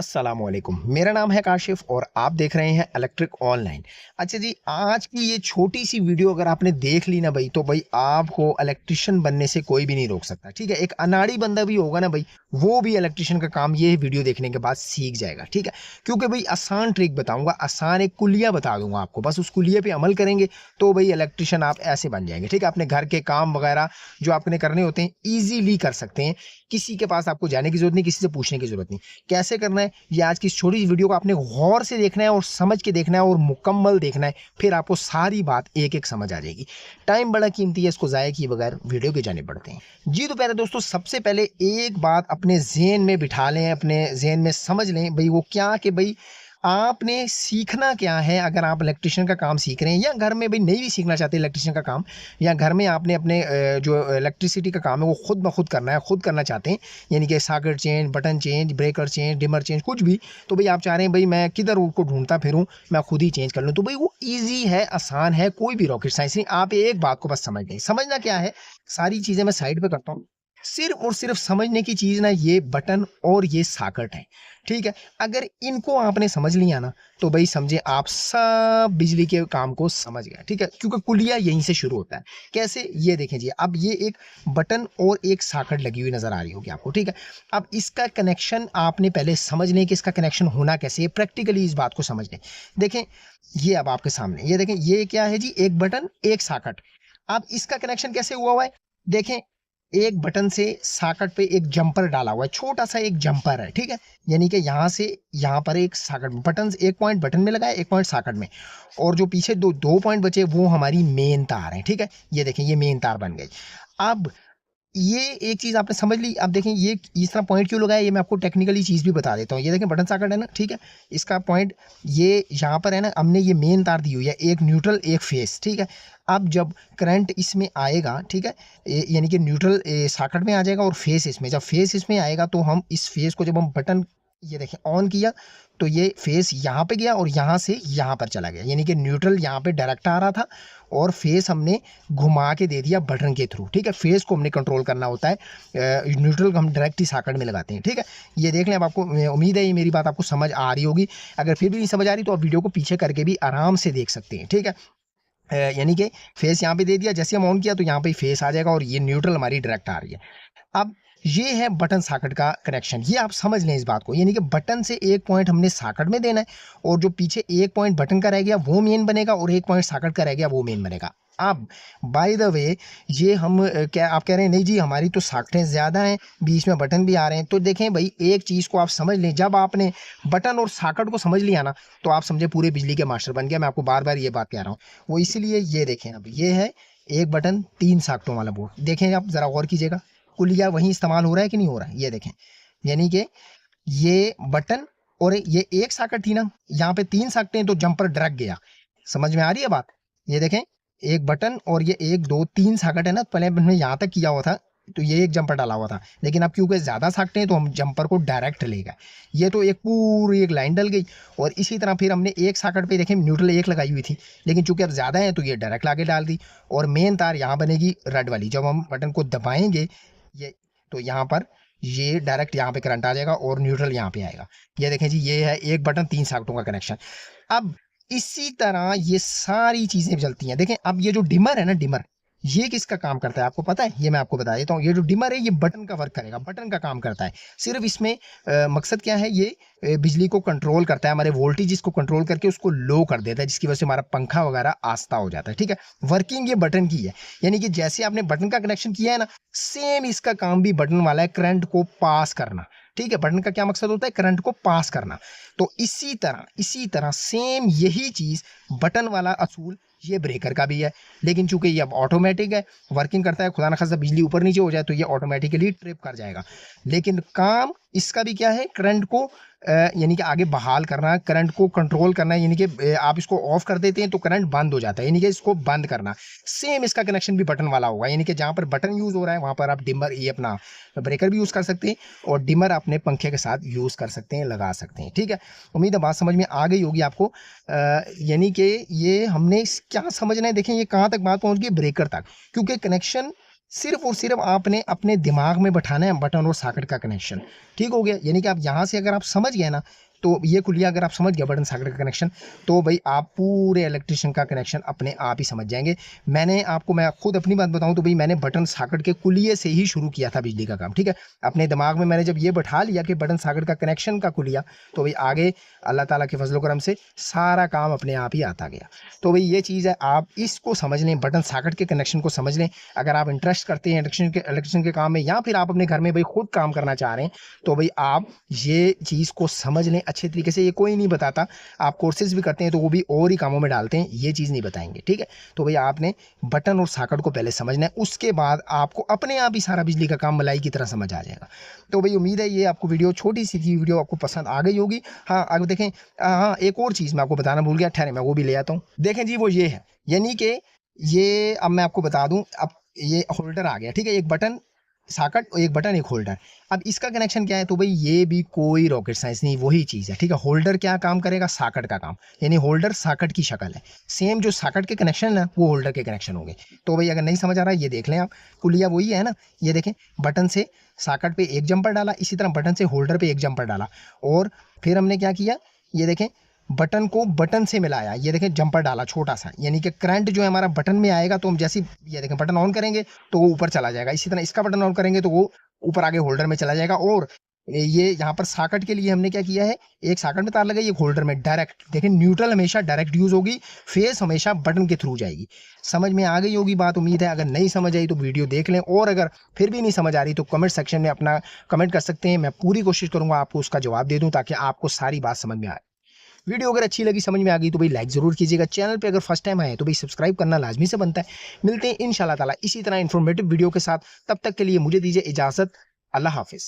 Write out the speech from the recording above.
अस्सलामुअलैकुम। मेरा नाम है काशिफ और आप देख रहे हैं इलेक्ट्रिक ऑनलाइन। अच्छा जी, आज की ये छोटी सी वीडियो अगर आपने देख ली ना भाई, तो भाई आपको इलेक्ट्रिशियन बनने से कोई भी नहीं रोक सकता। ठीक है, एक अनाड़ी बंदा भी होगा ना भाई, वो भी इलेक्ट्रिशियन का काम ये वीडियो देखने के बाद सीख जाएगा। ठीक है, क्योंकि भाई आसान ट्रिक बताऊंगा, आसान एक कुलिया बता दूंगा आपको, बस उस कुलिया पे अमल करेंगे तो भाई इलेक्ट्रिशियन आप ऐसे बन जाएंगे। ठीक है, अपने घर के काम वगैरह जो आपने करने होते हैं ईजिली कर सकते हैं। किसी के पास आपको जाने की जरूरत नहीं, किसी से पूछने की जरूरत नहीं। कैसे करना है ये आज की इस छोटी सी वीडियो को आपने गौर से देखना है और समझ के देखना है और मुकम्मल देखना है, फिर आपको सारी बात एक एक समझ आ जाएगी। टाइम बड़ा कीमती है, इसको जाया किए बगैर वीडियो के जाने पड़ते हैं। जी तो प्यारे दोस्तों, सबसे पहले एक बात अपने जहन में बिठा लें, अपने जहन में समझ लें भाई वो क्या, कि भाई आपने सीखना क्या है। अगर आप इलेक्ट्रिशियन का काम सीख रहे हैं या घर में भाई नहीं भी सीखना चाहते इलेक्ट्रिशियन का काम, या घर में आपने अपने जो इलेक्ट्रिसिटी का काम है वो खुद ब खुद करना है, खुद करना चाहते हैं, यानी कि socket change, button change, breaker change, dimmer change, कुछ भी, तो भाई आप चाह रहे हैं भाई मैं किधर उसको ढूंढता फिरूं, मैं खुद ही चेंज कर लूं, तो भाई वो ईजी है, आसान है, कोई भी रॉकेट साइंस नहीं। आप एक बात को बस समझ लें। समझना क्या है, सारी चीजें मैं साइड पे करता हूँ, सिर्फ और सिर्फ समझने की चीज ना ये बटन और ये सॉकेट है। ठीक है, अगर इनको आपने समझ लिया ना, तो भाई समझे आप सब बिजली के काम को समझ गए। ठीक है, क्योंकि कुलिया यहीं से शुरू होता है। कैसे, ये देखें जी, अब ये एक बटन और एक सॉकेट लगी हुई नजर आ रही होगी आपको। ठीक है, अब इसका कनेक्शन आपने पहले समझ लें कि इसका कनेक्शन होना कैसे है, प्रैक्टिकली इस बात को समझ लें। देखें, ये अब आपके सामने ये देखें, ये क्या है जी, एक बटन एक सॉकेट। अब इसका कनेक्शन कैसे हुआ है, देखें, एक बटन से सॉकेट पे एक जंपर डाला हुआ है, छोटा सा एक जंपर है। ठीक है, यानी कि यहां से यहां पर एक सॉकेट बटन, एक पॉइंट बटन में लगा है, एक पॉइंट सॉकेट में, और जो पीछे दो दो पॉइंट बचे वो हमारी मेन तार है। ठीक है, ये देखें, ये मेन तार बन गई। अब ये एक चीज आपने समझ ली। अब देखें, ये इस तरह पॉइंट क्यों लगाया, ये मैं आपको टेक्निकली चीज भी बता देता हूँ। ये देखें, बटन सॉकेट है ना, ठीक है, इसका पॉइंट ये यहाँ पर है ना, हमने ये मेन तार दी हुई है, एक न्यूट्रल एक फेस। ठीक है, अब जब करंट इसमें आएगा, ठीक है, यानी कि न्यूट्रल सॉकेट में आ जाएगा और फेस इसमें, जब फेस इसमें आएगा तो हम इस फेस को, जब हम बटन ये देखें ऑन किया, तो ये फेस यहाँ पे गया और यहाँ से यहाँ पर चला गया, यानी कि न्यूट्रल यहाँ पे डायरेक्ट आ रहा था और फेस हमने घुमा के दे दिया बटन के थ्रू। ठीक है, फेस को हमने कंट्रोल करना होता है, न्यूट्रल हम डायरेक्ट ही सॉकेट में लगाते हैं। ठीक है, ये देख लें। अब आपको उम्मीद है ये मेरी बात आपको समझ आ रही होगी। अगर फिर भी नहीं समझ आ रही तो आप वीडियो को पीछे करके भी आराम से देख सकते हैं। ठीक है, यानी कि फेस यहाँ पे दे दिया, जैसे हम ऑन किया तो यहाँ पे फेस आ जाएगा और ये न्यूट्रल हमारी डायरेक्ट आ रही है। अब ये है बटन सॉकेट का कनेक्शन, ये आप समझ लें इस बात को, यानी कि बटन से एक पॉइंट हमने सॉकेट में देना है और जो पीछे एक पॉइंट बटन का रह गया वो मेन बनेगा और एक पॉइंट सॉकेट का रह गया वो मेन बनेगा। अब बाय द वे, ये हम क्या आप कह रहे हैं, नहीं जी हमारी तो सॉकेटें ज़्यादा हैं, बीच में बटन भी आ रहे हैं, तो देखें भाई एक चीज़ को आप समझ लें, जब आपने बटन और सॉकेट को समझ लिया ना, तो आप समझे पूरे बिजली के मास्टर बन गया। मैं आपको बार बार ये बात कह रहा हूँ, वो इसीलिए ये देखें, अब ये है एक बटन तीन सॉकेटों वाला बोर्ड। देखें, आप ज़रा गौर कीजिएगा, कुलिया वहीं इस्तेमाल हो रहा है कि नहीं हो रहा है, ये देखें, यानी कि ये बटन और ये एक सॉकेट थी ना, यहाँ पे तीन सॉकेटें तो जंपर डायरेक्ट गया। समझ में आ रही है बात, ये देखें, एक बटन और ये एक दो तीन सॉकेट है ना, पहले हमने यहाँ तक किया हुआ था तो ये एक जंपर डाला हुआ था, लेकिन अब क्योंकि ज्यादा सॉकेटें हैं तो हम जंपर को डायरेक्ट ले गए, ये तो एक पूरी एक लाइन डल गई। और इसी तरह फिर हमने एक सॉकेट पे देखें न्यूट्रल एक लगाई हुई थी, लेकिन चूंकि अब ज्यादा है तो ये डायरेक्ट लाके डाल दी और मेन तार यहाँ बनेगी रेड वाली। जब हम बटन को दबाएंगे ये, तो यहाँ पर ये डायरेक्ट यहाँ पे करंट आ जाएगा और न्यूट्रल यहाँ पे आएगा। ये देखें जी, ये है एक बटन तीन सॉकेटों का कनेक्शन। अब इसी तरह ये सारी चीजें चलती हैं। देखें, अब ये जो डिमर है ना, डिमर ये किसका काम करता है आपको पता है, ये मैं आपको बता देता हूँ। ये जो डिमर है ये बटन का वर्क करेगा, बटन का काम करता है। सिर्फ इसमें मकसद क्या है, ये बिजली को कंट्रोल करता है, हमारे वोल्टेज को कंट्रोल करके उसको लो कर देता है, जिसकी वजह से हमारा पंखा वगैरह आस्था हो जाता है। ठीक है, वर्किंग ये बटन की है, यानी कि जैसे आपने बटन का कनेक्शन किया है ना, सेम इसका काम भी बटन वाला है, करंट को पास करना। ठीक है, बटन का क्या मकसद होता है, करंट को पास करना। तो इसी तरह सेम यही चीज बटन वाला असूल ये ब्रेकर का भी है, लेकिन चूंकि ये अब ऑटोमेटिक है, वर्किंग करता है, खुदा ना खास्ता बिजली ऊपर नीचे हो जाए तो ये ऑटोमेटिकली ट्रिप कर जाएगा। लेकिन काम इसका भी क्या है, करंट को यानी कि आगे बहाल करना, करंट को कंट्रोल करना, यानी कि आप इसको ऑफ कर देते हैं तो करंट बंद हो जाता है, यानी कि इसको बंद करना। सेम इसका कनेक्शन भी बटन वाला होगा, यानी कि जहां पर बटन यूज हो रहा है वहां पर आप डिमर, ये अपना ब्रेकर भी यूज कर सकते हैं और डिमर अपने पंखे के साथ यूज कर सकते हैं, लगा सकते हैं। ठीक है, उम्मीद है बात समझ में आ गई होगी आपको। यानी कि ये हमने क्या समझना है, देखें ये कहाँ तक बात पहुंच गई, ब्रेकर तक, क्योंकि कनेक्शन सिर्फ और सिर्फ आपने अपने दिमाग में बैठाना है बटन और सॉकेट का कनेक्शन। ठीक हो गया, यानी कि आप यहाँ से अगर आप समझ गए ना, तो ये कुलिया अगर आप समझ गए बटन सॉकेट का कनेक्शन, तो भाई आप पूरे इलेक्ट्रिशियन का कनेक्शन अपने आप ही समझ जाएंगे। मैं खुद अपनी बात बताऊं तो भाई मैंने बटन सॉकेट के कुलिये से ही शुरू किया था बिजली का काम। ठीक है, अपने दिमाग में मैंने जब ये बैठा लिया कि बटन सॉकेट का कनेक्शन का कुलिया, तो भाई आगे अल्लाह ताला के फजल करम से सारा काम अपने आप ही आता गया। तो भाई ये चीज़ है, आप इसको समझ लें, बटन सॉकेट के कनेक्शन को समझ लें। अगर आप इंटरेस्ट करते हैं इलेक्ट्रिशियन के काम में, या फिर आप अपने घर में भाई खुद काम करना चाह रहे हैं, तो भाई आप ये चीज़ को समझ लें अच्छे तरीके से। ये कोई नहीं बताता, आप कोर्सेज भी करते हैं तो वो भी और ही कामों में डालते हैं, ये चीज़ नहीं बताएंगे। ठीक है, तो भाई आपने बटन और सॉकेट को पहले समझना है, उसके बाद आपको अपने आप ही सारा बिजली का काम मलाई की तरह समझ आ जाएगा। तो भाई उम्मीद है ये आपको वीडियो, छोटी सी थी वीडियो, आपको पसंद आ गई होगी। हाँ अब देखें, हाँ एक और चीज़ मैं आपको बताना भूल गया, ठहरे मैं वो भी ले आता हूँ। देखें जी, वो ये है, यानी कि ये अब मैं आपको बता दूं, अब ये होल्डर आ गया। ठीक है, एक बटन सॉकेट और एक बटन एक होल्डर। अब इसका कनेक्शन क्या है, तो भाई ये भी कोई रॉकेट साइंस नहीं, वही चीज़ है। ठीक है, होल्डर क्या काम करेगा, सॉकेट का काम, यानी होल्डर सॉकेट की शक्ल है। सेम जो सॉकेट के कनेक्शन है वो होल्डर के कनेक्शन होंगे। तो भाई अगर नहीं समझ आ रहा है, ये देख लें आप, कुलिया वही है ना। ये देखें, बटन से सॉकेट पे एक जंपर डाला, इसी तरह बटन से होल्डर पे एक जंपर डाला, और फिर हमने क्या किया, ये देखें, बटन को बटन से मिलाया। ये देखें, जंपर डाला छोटा सा, यानी कि करंट जो है हमारा बटन में आएगा, तो हम जैसे ये देखें बटन ऑन करेंगे तो वो ऊपर चला जाएगा। इसी तरह इसका बटन ऑन करेंगे तो वो ऊपर आगे होल्डर में चला जाएगा। और ये यहाँ पर सॉकेट के लिए हमने क्या किया है, एक सॉकेट में तार लगाई, एक होल्डर में डायरेक्ट। देखें, न्यूट्रल हमेशा डायरेक्ट यूज होगी, फेस हमेशा बटन के थ्रू जाएगी। समझ में आ गई होगी बात, उम्मीद है। अगर नहीं समझ आई तो वीडियो देख लें, और अगर फिर भी नहीं समझ आ रही तो कमेंट सेक्शन में अपना कमेंट कर सकते हैं। मैं पूरी कोशिश करूंगा आपको उसका जवाब दे दूं, ताकि आपको सारी बात समझ में आए। वीडियो अगर अच्छी लगी, समझ में आ गई, तो भाई लाइक जरूर कीजिएगा। चैनल पे अगर फर्स्ट टाइम आए तो भाई सब्सक्राइब करना लाजमी से बनता है। मिलते हैं इंशाल्लाह ताला इसी तरह इन्फॉर्मेटिव वीडियो के साथ, तब तक के लिए मुझे दीजिए इजाजत। अल्लाह हाफिज।